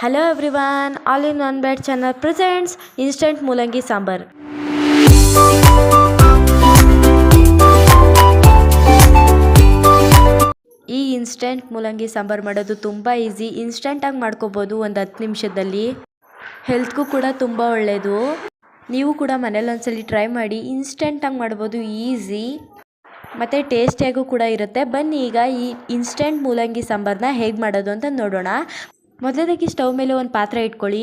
Hello everyone, all in one bed channel presents instant ಮೂಲಂಗಿ ಸಾಂಬಾರ್. ಈ instant ಮೂಲಂಗಿ ಸಾಂಬಾರ್ ಮಾಡೋದು ತುಂಬ ಈಸಿ. ಇನ್ಸ್ಟೆಂಟಾಗಿ ಮಾಡ್ಕೋಬೋದು ಒಂದು 10 ನಿಮಿಷದಲ್ಲಿ. ಹೆಲ್ತ್ಗೂ ಕೂಡ ತುಂಬ ಒಳ್ಳೆಯದು. ನೀವು ಕೂಡ ಮನೇಲಿ ಒಂದ್ಸಲಿ ಟ್ರೈ ಮಾಡಿ. ಇನ್ಸ್ಟೆಂಟಾಗಿ ಮಾಡ್ಬೋದು, ಈಸಿ ಮತ್ತು ಟೇಸ್ಟಿಯಾಗೂ ಕೂಡ ಇರುತ್ತೆ. ಬನ್ನಿ ಈಗ ಈ ಇನ್ಸ್ಟೆಂಟ್ ಮೂಲಂಗಿ ಸಾಂಬಾರನ್ನ ಹೇಗೆ ಮಾಡೋದು ಅಂತ ನೋಡೋಣ. ಮೊದಲನೇದಾಗಿ ಸ್ಟವ್ ಮೇಲೆ ಒಂದು ಪಾತ್ರೆ ಇಟ್ಕೊಳ್ಳಿ.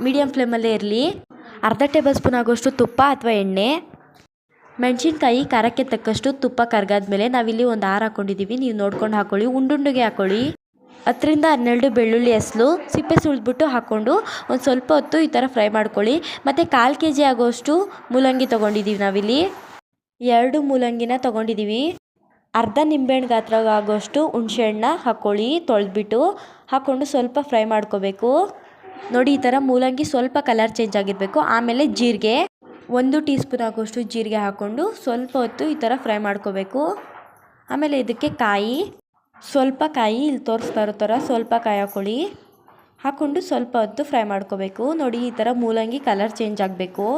ಮೀಡಿಯಮ್ ಫ್ಲೇಮಲ್ಲೇ ಇರಲಿ. ಅರ್ಧ ಟೇಬಲ್ ಸ್ಪೂನ್ ಆಗೋಷ್ಟು ತುಪ್ಪ ಅಥವಾ ಎಣ್ಣೆ, ಮೆಣಸಿನ್ಕಾಯಿ ಖಾರಕ್ಕೆ ತಕ್ಕಷ್ಟು ತುಪ್ಪ ಕರಗಾದ್ಮೇಲೆ ನಾವಿಲ್ಲಿ ಒಂದು 6 ಹಾಕ್ಕೊಂಡಿದ್ದೀವಿ. ನೀವು ನೋಡ್ಕೊಂಡು ಹಾಕ್ಕೊಳ್ಳಿ. ಉಂಡುಂಡುಗೆ ಹಾಕ್ಕೊಳ್ಳಿ. 10-12 ಬೆಳ್ಳುಳ್ಳಿ ಹೆಸಲು ಸಿಪ್ಪೆ ಸುಳಿದ್ಬಿಟ್ಟು ಹಾಕ್ಕೊಂಡು ಒಂದು ಸ್ವಲ್ಪ ಹೊತ್ತು ಈ ಥರ ಫ್ರೈ ಮಾಡ್ಕೊಳ್ಳಿ. ಮತ್ತು 1/4 kg ಆಗೋಷ್ಟು ಮೂಲಂಗಿ ತೊಗೊಂಡಿದ್ದೀವಿ. ನಾವಿಲ್ಲಿ 2 ಮೂಲಂಗಿನ ತೊಗೊಂಡಿದ್ದೀವಿ. ಅರ್ಧ ನಿಂಬೆಹಣ್ಣು ಗಾತ್ರ ಆಗೋಷ್ಟು ಹುಣಸೆಹಣ್ಣ ಹಾಕ್ಕೊಳ್ಳಿ. ತೊಳೆದ್ಬಿಟ್ಟು ಹಾಕ್ಕೊಂಡು ಸ್ವಲ್ಪ ಫ್ರೈ ಮಾಡ್ಕೋಬೇಕು. ನೋಡಿ, ಈ ಥರ ಮೂಲಂಗಿ ಸ್ವಲ್ಪ ಕಲರ್ ಚೇಂಜ್ ಆಗಿರಬೇಕು. ಆಮೇಲೆ ಜೀರಿಗೆ 1 ಟೀ ಸ್ಪೂನ್ ಆಗೋಷ್ಟು ಜೀರಿಗೆ ಹಾಕ್ಕೊಂಡು ಸ್ವಲ್ಪ ಹೊತ್ತು ಈ ಥರ ಫ್ರೈ ಮಾಡ್ಕೋಬೇಕು. ಆಮೇಲೆ ಇದಕ್ಕೆ ಸ್ವಲ್ಪ ಕಾಯಿ ಇಲ್ಲಿ ತೋರಿಸ್ತಾ ಇರೋ ಥರ ಸ್ವಲ್ಪ ಕಾಯಿ ಹಾಕ್ಕೊಳ್ಳಿ. ಹಾಕ್ಕೊಂಡು ಸ್ವಲ್ಪ ಹೊತ್ತು ಫ್ರೈ ಮಾಡ್ಕೋಬೇಕು. ನೋಡಿ, ಈ ಥರ ಮೂಲಂಗಿ ಕಲರ್ ಚೇಂಜ್ ಆಗಬೇಕು.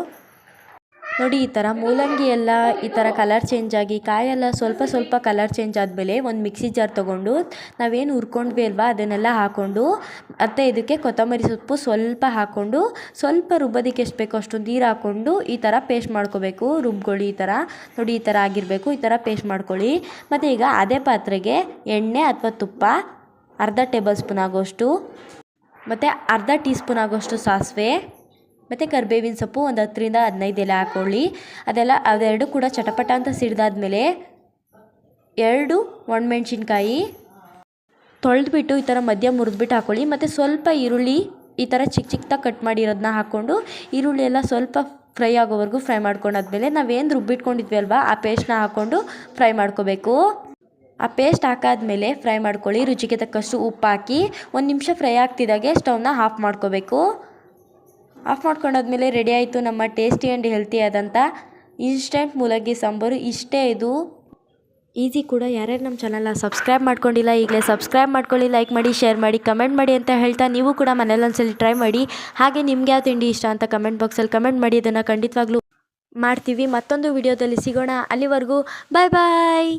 ನೋಡಿ, ಈ ಥರ ಮೂಲಂಗಿ ಎಲ್ಲ ಈ ಥರ ಕಲರ್ ಚೇಂಜ್ ಆಗಿ ಕಾಯೆಲ್ಲ ಸ್ವಲ್ಪ ಕಲರ್ ಚೇಂಜ್ ಆದಮೇಲೆ ಒಂದು ಮಿಕ್ಸಿ ಜಾರ್ ತೊಗೊಂಡು ನಾವೇನು ಹುರ್ಕೊಂಡ್ವಿ ಅಲ್ವಾ ಅದನ್ನೆಲ್ಲ ಹಾಕ್ಕೊಂಡು ಮತ್ತು ಇದಕ್ಕೆ ಕೊತ್ತಂಬರಿ ಸೊಪ್ಪು ಸ್ವಲ್ಪ ಹಾಕ್ಕೊಂಡು ಸ್ವಲ್ಪ ರುಬ್ಬೋದಕ್ಕೆ ಎಷ್ಟು ಬೇಕೋ ಅಷ್ಟು ನೀರು ಹಾಕ್ಕೊಂಡು ಈ ಥರ ಪೇಸ್ಟ್ ಮಾಡ್ಕೋಬೇಕು. ರುಬ್ಕೊಳ್ಳಿ. ಈ ಥರ ನೋಡಿ, ಈ ಥರ ಆಗಿರಬೇಕು. ಈ ಥರ ಪೇಸ್ಟ್ ಮಾಡ್ಕೊಳ್ಳಿ. ಮತ್ತು ಈಗ ಅದೇ ಪಾತ್ರೆಗೆ ಎಣ್ಣೆ ಅಥವಾ ತುಪ್ಪ ಅರ್ಧ ಟೇಬಲ್ ಸ್ಪೂನ್ ಆಗೋಷ್ಟು ಮತ್ತು ಅರ್ಧ ಟೀ ಸ್ಪೂನ್ ಆಗೋಷ್ಟು ಸಾಸಿವೆ ಮತ್ತು ಕರಿಬೇವಿನ ಸೊಪ್ಪು ಒಂದು 10-15 ಎಲೆ ಹಾಕ್ಕೊಳ್ಳಿ. ಅದೆರಡು ಕೂಡ ಚಟಪಟ ಅಂತ ಸಿಡ್ದಾದ್ಮೇಲೆ 2 ಒಣಮೆಣ್ಸಿನ್ಕಾಯಿ ತೊಳೆದ್ಬಿಟ್ಟು ಈ ಥರ ಮಧ್ಯ ಮುರಿದ್ಬಿಟ್ಟು ಹಾಕ್ಕೊಳ್ಳಿ. ಮತ್ತು ಸ್ವಲ್ಪ ಈರುಳ್ಳಿ ಈ ಥರ ಚಿಕ್ಕದಾಗಿ ಕಟ್ ಮಾಡಿರೋದನ್ನ ಹಾಕ್ಕೊಂಡು ಈರುಳ್ಳಿ ಎಲ್ಲ ಸ್ವಲ್ಪ ಫ್ರೈ ಆಗೋವರೆಗೂ ಫ್ರೈ ಮಾಡ್ಕೊಂಡಾದ್ಮೇಲೆ ನಾವೇನು ರುಬ್ಬಿಟ್ಕೊಂಡಿದ್ವಿ ಅಲ್ವಾ ಆ ಪೇಸ್ಟ್ನ ಹಾಕ್ಕೊಂಡು ಫ್ರೈ ಮಾಡ್ಕೋಬೇಕು. ಆ ಪೇಸ್ಟ್ ಹಾಕಾದ್ಮೇಲೆ ಫ್ರೈ ಮಾಡ್ಕೊಳ್ಳಿ. ರುಚಿಗೆ ತಕ್ಕಷ್ಟು ಉಪ್ಪು ಹಾಕಿ 1 ನಿಮಿಷ ಫ್ರೈ ಆಗ್ತಿದ್ದಾಗೆ ಸ್ಟವ್ನ ಆಫ್ ಮಾಡ್ಕೋಬೇಕು. ಆಫ್ ಮಾಡ್ಕೊಂಡಾದ್ಮೇಲೆ ರೆಡಿ ಆಯಿತು ನಮ್ಮ ಟೇಸ್ಟಿ ಆ್ಯಂಡ್ ಹೆಲ್ತಿ ಆದಂಥ ಇನ್ಸ್ಟೆಂಟ್ ಮೂಲಂಗಿ ಸಾಂಬಾರು. ಇಷ್ಟೇ, ಇದು ಈಸಿ ಕೂಡ. ಯಾರ್ಯಾರು ನಮ್ಮ ಚಾನಲ್ನ ಸಬ್ಸ್ಕ್ರೈಬ್ ಮಾಡ್ಕೊಂಡಿಲ್ಲ ಈಗಲೇ ಸಬ್ಸ್ಕ್ರೈಬ್ ಮಾಡ್ಕೊಳ್ಳಿ, ಲೈಕ್ ಮಾಡಿ, ಶೇರ್ ಮಾಡಿ, ಕಮೆಂಟ್ ಮಾಡಿ ಅಂತ ಹೇಳ್ತಾ ನೀವು ಕೂಡ ಮನೇಲಿ ಒಂದ್ಸಲಿ ಟ್ರೈ ಮಾಡಿ. ಹಾಗೆ ನಿಮ್ಗೆ ಯಾವ ತಿಂಡಿ ಇಷ್ಟ ಅಂತ ಕಮೆಂಟ್ ಬಾಕ್ಸಲ್ಲಿ ಕಮೆಂಟ್ ಮಾಡಿ. ಅದನ್ನು ಖಂಡಿತವಾಗ್ಲೂ ಮಾಡ್ತೀವಿ. ಮತ್ತೊಂದು ವಿಡಿಯೋದಲ್ಲಿ ಸಿಗೋಣ. ಅಲ್ಲಿವರೆಗೂ ಬಾಯ್ ಬಾಯ್.